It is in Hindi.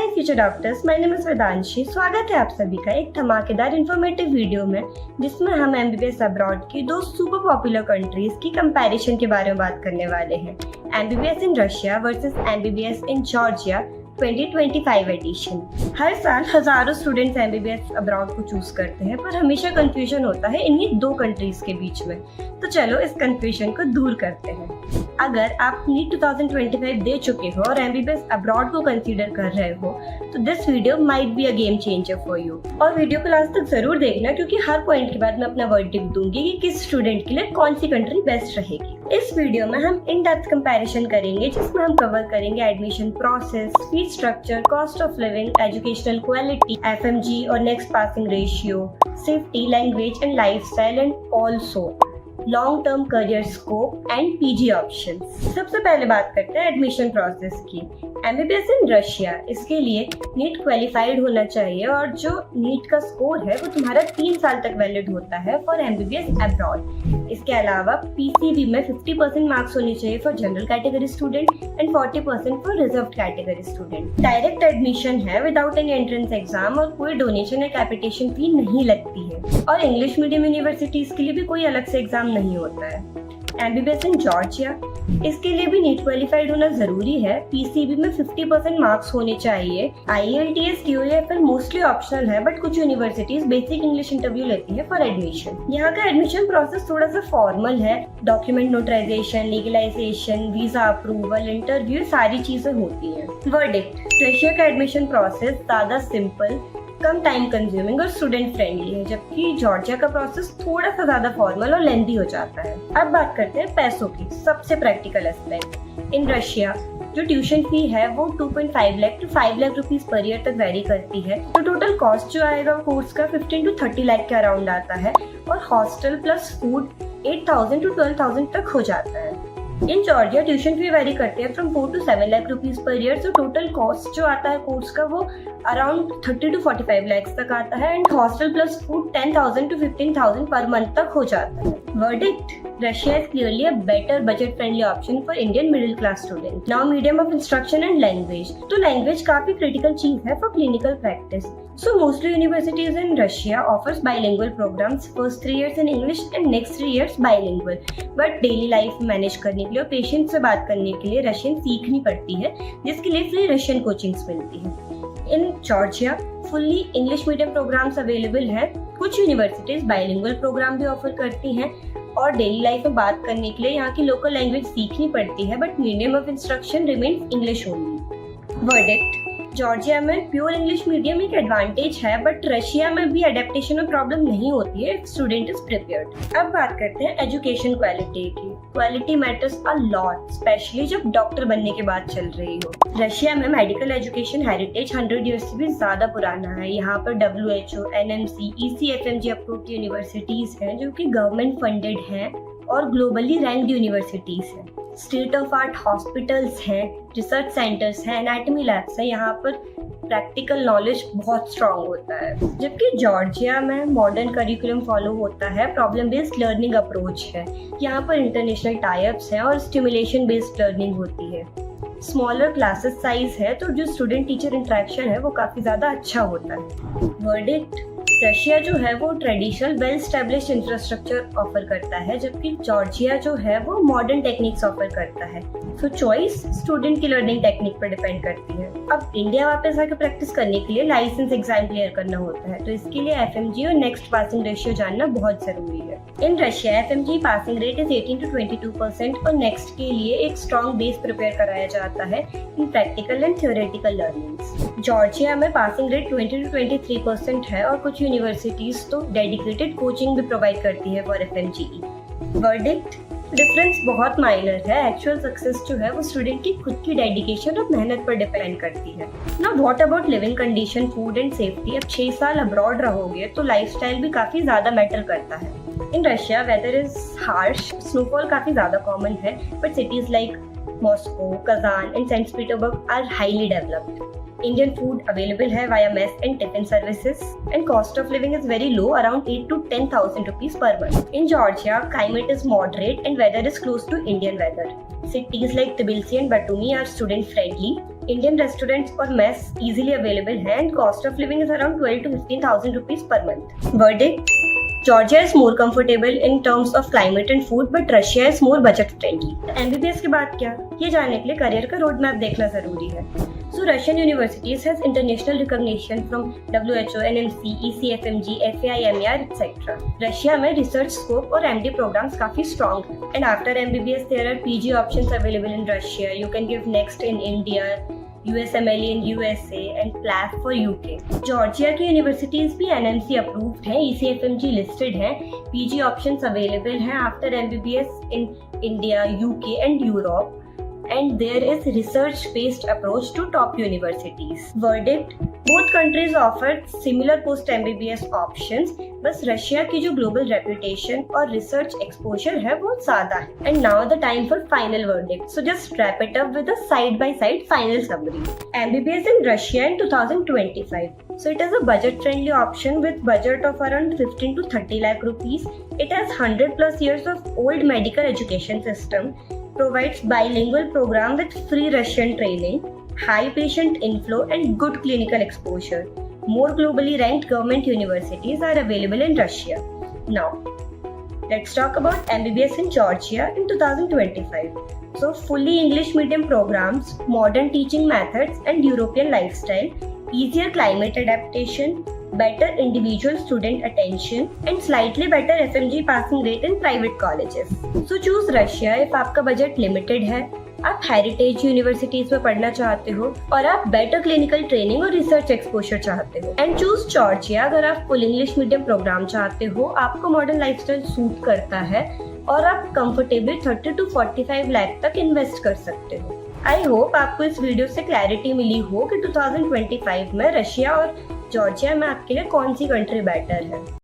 Hi future doctors, my name is Vedanshi. स्वागत है आप सभी का एक धमाकेदार इन्फॉर्मेटिव वीडियो में, जिसमें हम एमबीबीएस अब्रॉड की दो सुपर पॉपुलर कंट्रीज की कंपैरिजन के बारे में बात करने वाले हैं। MBBS in Russia versus MBBS in Georgia 2025 edition. हर साल हजारों स्टूडेंट्स एमबीबीएस अब्रॉड को चूज करते हैं, पर हमेशा कंफ्यूजन होता है इन्हीं दो कंट्रीज के बीच में। तो चलो इस कंफ्यूजन को दूर करते हैं। अगर आप नीट 2025 दे चुके हो और एमबीबीएस अब्रॉड को कंसीडर कर रहे हो, तो this video might be a game changer for you. और वीडियो को लास्ट तक जरूर देखना, क्योंकि हर पॉइंट के बाद मैं अपना वर्डिक्ट दूंगी कि किस स्टूडेंट के लिए कौन सी कंट्री बेस्ट रहेगी। इस वीडियो में हम इन डेप्थ कंपैरिजन करेंगे, जिसमें हम कवर करेंगे admission process, fees structure, cost of living, educational quality, FMG और next passing ratio, safety, language and lifestyle and also long term career scope and PG options. सबसे पहले बात करते हैं एडमिशन प्रोसेस की। एमबीबीएस इन रशिया, इसके लिए नीट क्वालिफाइड होना चाहिए और जो नीट का स्कोर है वो तुम्हारा 3 साल तक वैलिड होता है फॉर एमबीबीएस अब्रॉड। इसके अलावा पीसीबी में 50% मार्क्स होने चाहिए for general category student and 40% for reserved category student. Direct admission है विदाउट एनी एंट्रेंस एग्जाम और कोई डोनेशन या कैपिटेशन फी नहीं लगती है। और इंग्लिश मीडियम यूनिवर्सिटीज के लिए भी कोई अलग से एग्जाम नहीं होता है। एमबीबीएस इन जॉर्जिया, इसके लिए भी नीट क्वालिफाइड होना जरूरी है। पीसीबी में 50% मार्क्स होने चाहिए। आईएलटीएस, टीओएफएल मोस्टली ऑप्शनल है, बट कुछ यूनिवर्सिटीज बेसिक इंग्लिश इंटरव्यू लेती है फॉर एडमिशन। यहाँ का एडमिशन प्रोसेस थोड़ा सा फॉर्मल है। Document notarization, legalization, visa approval, interview, सारी चीजें होती है। वर्डिक्ट, रशिया का एडमिशन प्रोसेस ज्यादा सिंपल, कम टाइम कंज्यूमिंग और स्टूडेंट फ्रेंडली है, जबकि जॉर्जिया का प्रोसेस थोड़ा सा ज्यादा फॉर्मल और लेंथी हो जाता है। अब बात करते हैं पैसों की, सबसे प्रैक्टिकल एस्पेक्ट। इन रशिया जो ट्यूशन फी है वो 2.5 lakh to 5 lakh rupees per year तक वेरी करती है। तो टोटल कॉस्ट जो आएगा वो कोर्स का 15 टू 30 लाख के अराउंड आता है और हॉस्टल प्लस फूड 8,000 टू 12,000 तक हो जाता है। In Georgia tuition fee vary करते हैं from 4 to 7 lakh rupees per year. तो टोटल कॉस्ट जो आता है कोर्स का वो अराउंड 30 टू 45 लाख तक आता है and hostel plus food 10,000 to 15,000 per month तक हो जाता है। Verdict, Russia is clearly a better budget-friendly option for Indian middle class students. Now, medium of instruction and language. तो language काफी critical चीज है for clinical practice. So mostly universities in Russia offers bilingual programs. First 3 years in English and next 3 years bilingual. But daily life manage करने के लिए और patient से बात करने के लिए Russian सीखनी पड़ती है, जिसके लिए free Russian coachings मिलती है। In Georgia, fully English medium programs available है। कुछ यूनिवर्सिटीज बाइलिंगुअल प्रोग्राम भी ऑफर करती हैं और डेली लाइफ में बात करने के लिए यहाँ की लोकल लैंग्वेज सीखनी पड़ती है, but medium of instruction remains English only. Verdict, Georgia में प्योर इंग्लिश मीडियम एक एडवांटेज है, बट रशिया में भी एडेप्टेशन में प्रॉब्लम नहीं होती है इफ स्टूडेंट इज प्रिपेयर्ड। अब बात करते हैं एजुकेशन क्वालिटी की। Quality matters a lot, specially जब डॉक्टर बनने की बात चल रही हो। रशिया में मेडिकल एजुकेशन हेरिटेज 100 ईयर्स से भी ज्यादा पुराना है। यहाँ पर WHO, NMC, ECFMG approved universities हैं जो कि गवर्नमेंट फंडेड हैं और ग्लोबली रैंक्ड यूनिवर्सिटीज हैं। स्टेट ऑफ आर्ट हॉस्पिटल्स हैं, रिसर्च सेंटर्स हैं, एनाटॉमी लैब्स हैं। यहाँ पर प्रैक्टिकल नॉलेज बहुत स्ट्रांग होता है। जबकि जॉर्जिया में मॉडर्न करिकुलम फॉलो होता है, प्रॉब्लम बेस्ड लर्निंग अप्रोच है। यहाँ पर इंटरनेशनल टाइप्स हैं और स्टिमुलेशन बेस्ड लर्निंग होती है। स्मॉलर क्लासेस साइज है, तो जो स्टूडेंट टीचर इंटरेक्शन है वो काफी ज्यादा अच्छा होता है। वर्डिक्ट, रशिया जो है वो traditional well established infrastructure offer करता है, जबकि जॉर्जिया जो है वो मॉडर्न टेक्निक्स ऑफर करता है। तो चॉइस स्टूडेंट की लर्निंग टेक्निक पर डिपेंड करती है। अब इंडिया वापस आकर प्रैक्टिस करने के लिए लाइसेंस एग्जाम क्लियर करना होता है, तो इसके लिए एफएमजी और नेक्स्ट पासिंग रेशियो जानना बहुत जरूरी है। In Russia FMG passing rate is 18 to 22% और नेक्स्ट के लिए एक स्ट्रॉन्ग बेस प्रिपेयर कराया जाता है इन practical and theoretical learnings. Georgia में पासिंग रेट 20 टू 23% है और कुछ यूनिवर्सिटीज तो डेडिकेटेड कोचिंग भी प्रोवाइड करती है फॉर एफएमजीई। वर्डिक्ट, डिफरेंस बहुत माइनर है। एक्चुअल सक्सेस जो है वो स्टूडेंट की खुद की डेडिकेशन और मेहनत पर डिपेंड करती है ना। What about living condition, food and safety. अब 6 साल अब्रॉड रहोगे तो लाइफस्टाइल भी काफी ज्यादा मैटर करता है। In Russia weather is harsh, snowfall काफी ज्यादा कॉमन है, but cities like Moscow, Kazan and Saint Petersburg are highly developed. Indian food available है via mess and tiffin services, and cost of living is very low, around 8 to 10,000 rupees per month. In Georgia, climate is moderate and weather is close to Indian weather. Cities like Tbilisi and Batumi are student friendly. Indian restaurants और मेस इजीली अवेलेबल हैं and cost of living is around 12 to 15,000 rupees per month. Verdict: Georgia is more comfortable in terms of climate and food, but Russia is more budget friendly. MBBS के बाद क्या? ये जानने के लिए करियर का रोड मैप देखना जरूरी है. So Russian universities has international recognition from WHO, NMC, ECFMG, FAIMER, etc. Russia में research scope और MD programs काफी strong हैं. And after MBBS there are PG options available in Russia. You can give next in India, USMLE in USA and PLAF for UK. Georgia की यूनिवर्सिटीज भी NMC अप्रूव्ड हैं, ECFMG लिस्टेड हैं. PG ऑप्शंस अवेलेबल हैं after MBBS in India, UK and Europe. And there is research-based approach to top universities. Verdict: Both countries offer similar post-MBBS options. बस रशिया की जो ग्लोबल रेपुटेशन और रिसर्च एक्सपोजर है वो ज्यादा है. And now the time for final verdict. So just wrap it up with a side-by-side final summary. MBBS in Russia in 2025. So it is a budget-friendly option with budget of around 15 to 30 lakh rupees. It has 100+ years of old medical education system. Provides bilingual program with free Russian training, high patient inflow and good clinical exposure. More globally ranked government universities are available in Russia. Now, let's talk about MBBS in Georgia in 2025. So, fully English medium programs, modern teaching methods and European lifestyle, easier climate adaptation, better individual student attention and slightly better FMG passing rate in private colleges. So choose Russia if आपका बजट लिमिटेड है, आप हेरिटेज यूनिवर्सिटीज में पढ़ना चाहते हो और आप बेटर क्लिनिकल ट्रेनिंग और रिसर्च एक्सपोजर चाहते हो. एंड चूज जॉर्जिया अगर आप फुल इंग्लिश मीडियम प्रोग्राम चाहते हो, आपको मॉडर्न लाइफस्टाइल सूट करता है और आप कंफर्टेबली 30 to 45 लाख तक इन्वेस्ट कर सकते हो. आई होप आपको इस वीडियो से क्लैरिटी मिली हो कि 2025 में रशिया और जॉर्जिया में आपके लिए कौन सी कंट्री बेटर है.